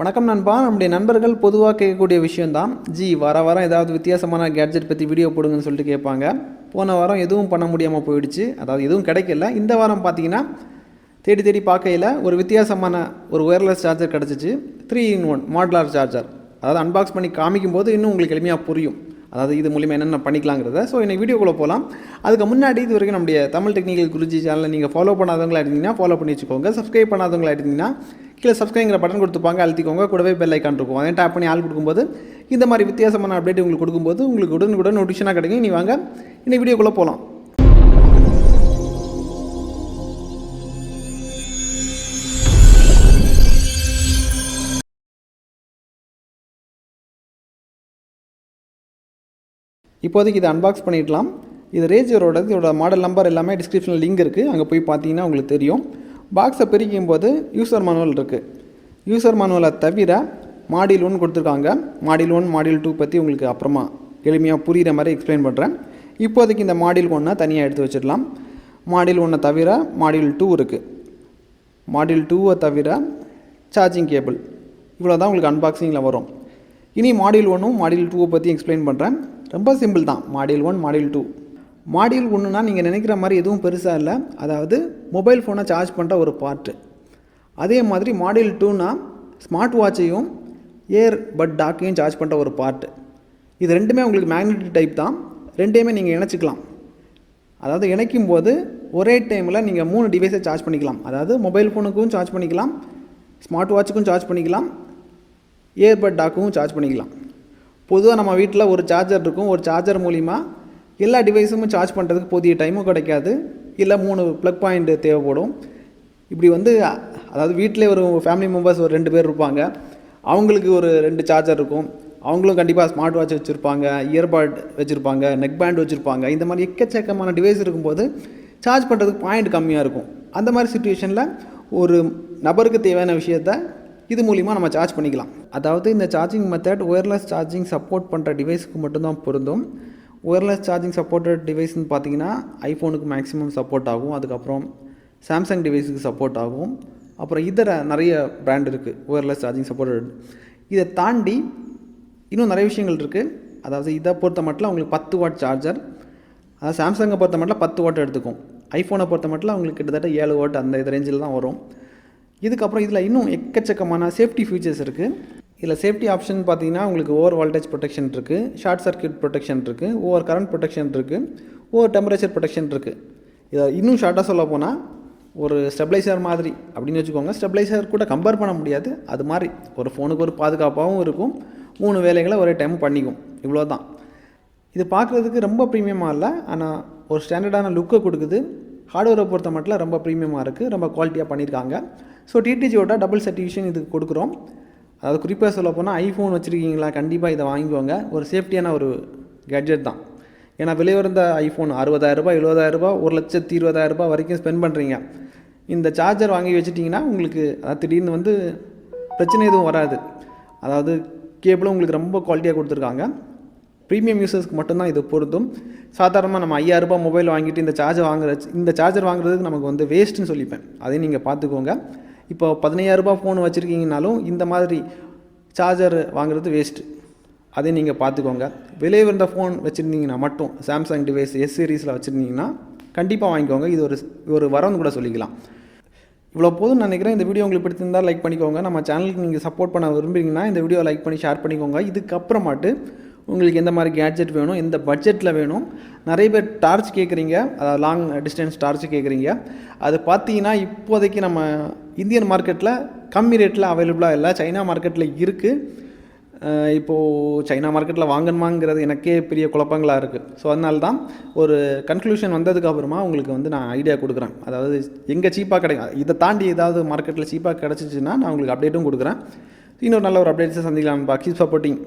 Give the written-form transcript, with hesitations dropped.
வணக்கம் நண்பா. நம்முடைய நண்பர்கள் பொதுவாக கேட்கக்கூடிய விஷயந்தான், வாரம் ஏதாவது வித்தியாசமான கேட்ஜெட் பற்றி வீடியோ போடுங்கன்னு சொல்லிட்டு கேட்பாங்க. போன வாரம் எதுவும் பண்ண முடியாமல் போயிடுச்சு, அதாவது எதுவும் கிடைக்கல. இந்த வாரம் பார்த்தீங்கன்னா தேடி தேடி பார்க்கையில் ஒரு வித்தியாசமான ஒரு ஒயர்லெஸ் சார்ஜர் கிடச்சிச்சு. 3-in-1 modular charger. அதாவது அன்பாக்ஸ் பண்ணி காமிக்கும் போது இன்னும் உங்களுக்கு எளிமையாக புரியும், அதாவது இது மூலிமா என்னென்ன பண்ணிக்கலாங்கிறத. ஸோ இன்னைக்கு வீடியோக்குள்ளே போகலாம். அதுக்கு முன்னாடி இது வரைக்கும் நம்முடைய தமிழ் டெக்னிக்கல் குருஜி சேனலை நீங்கள் ஃபாலோ பண்ணாதவங்களா இருந்தீங்கன்னா ஃபாலோ பண்ணி வச்சுக்கோங்க. சப்ஸ்கிரைப் பண்ணாதவங்களா இருந்தீங்கன்னா கீழே சப்ஸ்கிரைங்கிற பட்டன் கொடுத்துப்பாங்க, அழுத்திக்கோங்க. கூடவே பெல் ஐக்கான் இருக்கும், அதையும் டேப் பண்ணி ஆள் கொடுக்கும்போது இந்த மாதிரி வித்தியாசமான அப்டேட் உங்களுக்கு கொடுக்கும்போது உங்களுக்கு உடனுக்குடன் நோட்டிஃபிகேஷனாக கிடைக்கும். நீ வாங்க இன்னைக்கு வீடியோக்குள்ளே போகலாம். இப்போதைக்கு இதை அன்பாக்ஸ் பண்ணிடலாம். இது RAEGR இதோட மாடல் நம்பர் எல்லாமே டிஸ்கிரிப்ஷனில் லிங்க் இருக்குது, அங்கே போய் பார்த்தீங்கன்னா உங்களுக்கு தெரியும். பாக்ஸை பிரிக்கும் போது யூசர் மேனுவல் இருக்குது. யூசர் மேனுவலை தவிர மாடியூல் 1 கொடுத்துருக்காங்க. மாடியூல் 1 மாடியூல் 2 பற்றி உங்களுக்கு அப்புறமா எளிமையாக புரிகிற மாதிரி எக்ஸ்பிளைன் பண்ணுறேன். இப்போதைக்கு இந்த மாடியூல் 1 தனியாக எடுத்து வச்சிடலாம். மாடியூல் 1 தவிர மாடியூல் 2 இருக்குது. மாடியூல் 2 தவிர சார்ஜிங் கேபிள், இவ்வளோ தான் உங்களுக்கு அன்பாக்சிங்கில் வரும். இனி மாடியூல் 1 மாடியூல் 2 பற்றி எக்ஸ்பிளைன் பண்ணுறேன். ரொம்ப சிம்பிள் தான். Module 1 module 2. மாடியூல் 1னா நீங்கள் நினைக்கிற மாதிரி எதுவும் பெருசாக இல்லை, அதாவது மொபைல் ஃபோனை சார்ஜ் பண்ணுற ஒரு பார்ட்டு. அதே மாதிரி மாடியூல் 2னா ஸ்மார்ட் வாட்சையும் ஏர் பட் டாக்கையும் சார்ஜ் பண்ணுற ஒரு பார்ட்டு. இது ரெண்டுமே உங்களுக்கு மேக்னெட்டிக் டைப் தான். ரெண்டையுமே நீங்கள் இணைச்சிக்கலாம். அதாவது இணைக்கும் போது ஒரே டைமில் நீங்கள் 3 டிவைஸை சார்ஜ் பண்ணிக்கலாம். அதாவது மொபைல் ஃபோனுக்கும் சார்ஜ் பண்ணிக்கலாம், ஸ்மார்ட் வாட்சுக்கும் சார்ஜ் பண்ணிக்கலாம், ஏர்பட் டாக்கும் சார்ஜ் பண்ணிக்கலாம். பொதுவாக நம்ம வீட்டில் ஒரு சார்ஜர் இருக்கும். ஒரு சார்ஜர் மூலிமா எல்லா டிவைஸும் சார்ஜ் பண்ணுறதுக்கு போதிய டைமும் கிடைக்காது, இல்லை 3 ப்ளக் பாயிண்ட் தேவைப்படும். இப்படி அதாவது வீட்டிலே ஒரு ஃபேமிலி மெம்பர்ஸ் ஒரு 2 பேர் இருப்பாங்க, அவங்களுக்கு ஒரு 2 சார்ஜர் இருக்கும். அவங்களும் கண்டிப்பாக ஸ்மார்ட் வாட்ச் வச்சுருப்பாங்க, இயர்பட் வச்சுருப்பாங்க, நெக் பேண்ட் வச்சுருப்பாங்க. இந்த மாதிரி எக்கச்சக்கமான டிவைஸ் இருக்கும்போது சார்ஜ் பண்ணுறதுக்கு பாயிண்ட் கம்மியாக இருக்கும். அந்த மாதிரி சுச்சுவேஷனில் ஒரு நபருக்கு தேவையான விஷயத்தை இது மூலிமா நம்ம சார்ஜ் பண்ணிக்கலாம். அதாவது இந்த charging method wireless charging support பண்ணுற டிவைஸுக்கு மட்டும்தான் பொருந்தும். ஒயர்லெஸ் சார்ஜிங் சப்போர்ட்டட் டிவைஸ்னு பார்த்தீங்கன்னா ஐஃபோனுக்கு மேக்ஸிமம் சப்போர்ட் ஆகும், அதுக்கப்புறம் சாம்சங் டிவைஸுக்கு சப்போர்ட் ஆகும், அப்புறம் இதர நிறைய பிராண்ட் இருக்குது ஒயர்லெஸ் சார்ஜிங் சப்போர்ட்டட். இதை தாண்டி இன்னும் நிறைய விஷயங்கள் இருக்குது. அதாவது இதை பொறுத்த மட்டும் உங்களுக்கு 10 வாட் சார்ஜர், அதாவது சாம்சங்கை பொறுத்த மட்டும் 10 வாட் எடுத்துக்கும். ஐஃபோனை பொறுத்த மட்டும் உங்களுக்கு கிட்டத்தட்ட 7 வாட் அந்த இது ரேஞ்சில் தான் வரும். இதுக்கப்புறம் இதில் இன்னும் எக்கச்சக்கமான சேஃப்டி ஃபீச்சர்ஸ் இருக்குது. இதில் சேஃப்டி ஆப்ஷன் பார்த்தீங்கன்னா உங்களுக்கு ஓவர் வோல்டேஜ் ப்ரொடெக்ஷன் இருக்குது, ஷார்ட் சர்க்யூட் ப்ரொடெக்ஷன் இருக்குது, ஓவர் கரண்ட் ப்ரொடெக்ஷன் இருக்குது, ஓவர் டெம்பரேச்சர் ப்ரொடெக்ஷன் இருக்குது. இதை இன்னும் ஷார்ட்டாக சொல்ல போனால் ஒரு ஸ்டெபிளைசர் மாதிரி அப்படின்னு வச்சுக்கோங்க. ஸ்டெபிளைசர் கூட கம்பேர் பண்ண முடியாது, அது மாதிரி ஒரு ஃபோனுக்கு ஒரு பாதுகாப்பாகவும் இருக்கும், 3 வேலைகளை ஒரே டைம் பண்ணிக்கும். இவ்வளோ தான். இது பார்க்குறதுக்கு ரொம்ப ப்ரீமியமாக இல்லை, ஆனால் ஒரு ஸ்டாண்டர்டான லுக்கை கொடுக்குது. ஹார்ட்வேரை பொறுத்த மட்டும் ரொம்ப ப்ரீமியமாக இருக்குது, ரொம்ப குவாலிட்டியாக பண்ணியிருக்காங்க. ஸோ டிடிஜியோட டபுள் சர்டிஃபிகேஷன் இதுக்கு கொடுக்குறோம். அதாவது குறிப்பாக சொல்ல போனால் ஐஃபோன் வச்சுருக்கீங்களா, கண்டிப்பாக இதை வாங்கிக்கோங்க. ஒரு சேஃப்டியான ஒரு கேட்ஜெட் தான். ஏன்னா விலை உயர்ந்த ஐஃபோன் 60,000 ரூபாய், 70,000 ரூபாய், 1,20,000 ரூபாய் வரைக்கும் ஸ்பெண்ட் பண்ணுறீங்க. இந்த சார்ஜர் வாங்கி வச்சுட்டிங்கன்னா உங்களுக்கு அதாவது திடீர்னு பிரச்சனை எதுவும் வராது. அதாவது கேபிளும் உங்களுக்கு ரொம்ப குவாலிட்டியாக கொடுத்துருக்காங்க. ப்ரீமியம் யூசர்ஸ்க்கு மட்டும்தான் இது பொருந்தும். சாதாரணமாக நம்ம 5,000 ரூபாய் மொபைல் வாங்கிட்டு இந்த சார்ஜர் வாங்குறதுக்கு நமக்கு வேஸ்ட்டுன்னு சொல்லிப்பேன். அதையும் நீங்கள் பார்த்துக்கோங்க. இப்போ 15,000 ரூபாய் ஃபோன் வச்சுருக்கீங்கனாலும் இந்த மாதிரி சார்ஜர் வாங்குறது வேஸ்ட்டு, அதையும் நீங்கள் பார்த்துக்கோங்க. விலை உயர்ந்த ஃபோன் வச்சுருந்தீங்கன்னா மட்டும் சாம்சங் டிவைஸ் S சீரீஸில் வச்சுருந்தீங்கன்னா கண்டிப்பாக வாங்கிக்கோங்க. இது ஒரு வரம்னு கூட சொல்லிக்கலாம். இவ்வளோ போதும் நினைக்கிறேன். இந்த வீடியோ உங்களுக்கு பிடிச்சிருந்தால் லைக் பண்ணிக்கோங்க. நம்ம சேனலுக்கு நீங்கள் சப்போர்ட் பண்ண விரும்புறீங்கன்னா இந்த வீடியோ லைக் பண்ணி ஷேர் பண்ணிக்கோங்க. இதுக்கப்புறமாட்டு உங்களுக்கு எந்த மாதிரி கேட்ஜெட் வேணும், எந்த பட்ஜெட்டில் வேணும், நிறைய பேர் டார்ச் கேட்குறீங்க, அதாவது லாங் டிஸ்டன்ஸ் டார்ச் கேட்குறீங்க. அது பார்த்தீங்கன்னா இப்போதைக்கு நம்ம இந்தியன் மார்க்கெட்டில் கம்மி ரேட்டில் அவைலபிளாக இல்லை, சைனா மார்க்கெட்டில் இருக்குது. இப்போது சைனா மார்க்கெட்டில் வாங்கணுமாங்கிறது எனக்கே பெரிய குழப்பங்களாக இருக்குது. ஸோ அதனால தான் ஒரு கன்க்ளூஷன் வந்ததுக்கப்புறமா உங்களுக்கு நான் ஐடியா கொடுக்குறேன். அதாவது எங்கே சீப்பாக கிடைக்கும், இதை தாண்டி ஏதாவது மார்க்கெட்டில் சீப்பாக கிடச்சிச்சின்னா நான் உங்களுக்கு அப்டேட்டும் கொடுக்குறேன். இன்னொரு நல்ல ஒரு அப்டேட்ஸை சந்திக்கலாம். Keep supporting.